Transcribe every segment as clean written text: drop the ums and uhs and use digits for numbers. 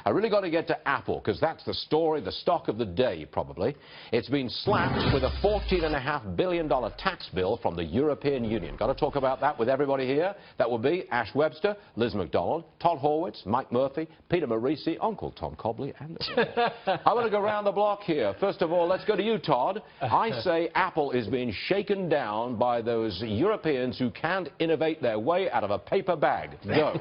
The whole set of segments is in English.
I really got to get to Apple, because that's the story, the stock of the day, probably. It's been slapped with a $14.5 billion tax bill from the European Union. Got to talk about that with everybody here. That will be Ash Webster, Liz McDonald, Todd Horwitz, Mike Murphy, Peter Marisi, Uncle Tom Cobley, and... I want to go around the block here. First of all, let's go to you, Todd. I say Apple is being shaken down by those Europeans who can't innovate their way out of a paper bag. Go.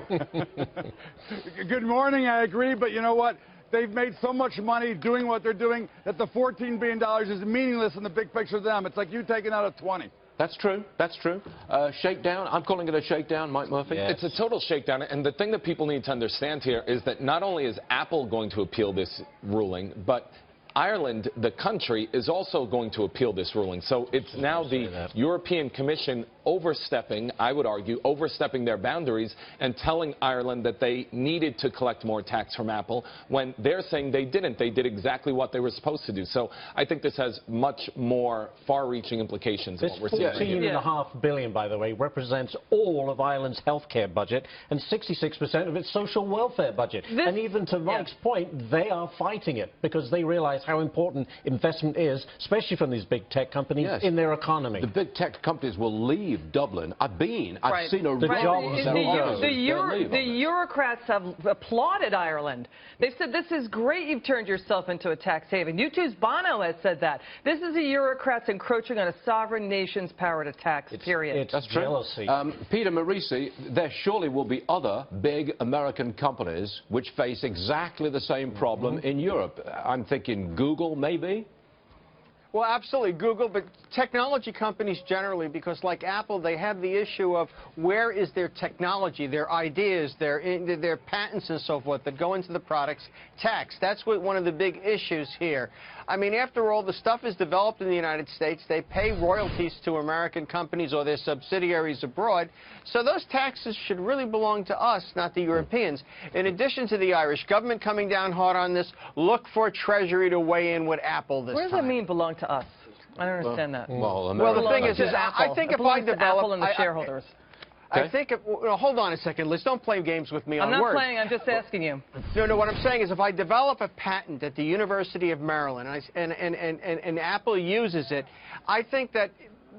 Good morning. I agree, but you know what? They've made so much money doing what they're doing that the $14 billion is meaningless in the big picture of them. It's like you taking out a 20. That's true. That's true. Shakedown. I'm calling it a shakedown, Mike Murphy. Yes. It's a total shakedown. And the thing that people need to understand here is that not only is Apple going to appeal this ruling, but Ireland, the country, is also going to appeal this ruling. So it's now the European Commission overstepping, I would argue, overstepping their boundaries and telling Ireland that they needed to collect more tax from Apple when they're saying they didn't. They did exactly what they were supposed to do. So I think this has much more far-reaching implications than what we're seeing. This $14.5 billion, by the way, represents all of Ireland's healthcare budget and 66% of its social welfare budget. And even to Mike's point, they are fighting it because they realize how important investment is, especially from these big tech companies, in their economy. The big tech companies will leave Dublin. I've seen a the Eurocrats have applauded Ireland. They've said, this is great, you've turned yourself into a tax haven. U2's Bono has said that. This is the Eurocrats encroaching on a sovereign nation's power to tax, period. It's jealousy. Peter Marisi, there surely will be other big American companies which face exactly the same problem in Europe. I'm thinking Google, maybe? Well, absolutely, Google, but technology companies generally, because like Apple, they have the issue of where is their technology, their ideas, their patents and so forth that go into the products taxed. That's one of the big issues here. I mean, after all, the stuff is developed in the United States. They pay royalties to American companies or their subsidiaries abroad. So those taxes should really belong to us, not the Europeans. In addition to the Irish government coming down hard on this, look for Treasury to weigh in with Apple this time. What does that mean, belong to us? I don't understand that. Well, the thing is I think if I develop... Apple and the shareholders. I think, hold on a second, Liz, don't play games with me on words. I'm not playing, I'm just asking you. No, what I'm saying is if I develop a patent at the University of Maryland and Apple uses it, I think that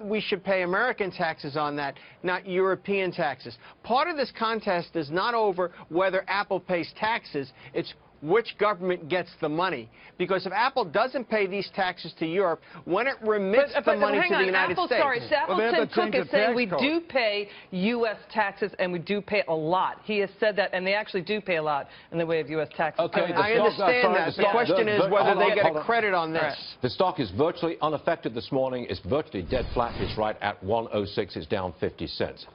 we should pay American taxes on that, not European taxes. Part of this contest is not over whether Apple pays taxes, it's which government gets the money. Because if Apple doesn't pay these taxes to Europe, when it remits the money to the United States... Tim Cook is saying we do pay U.S. taxes, and we do pay a lot. He has said that, and they actually do pay a lot in the way of U.S. taxes. Okay, I understand that. The question is whether they get a credit on this. The stock is virtually unaffected this morning. It's virtually dead flat. It's right at 106. It's down 50 cents.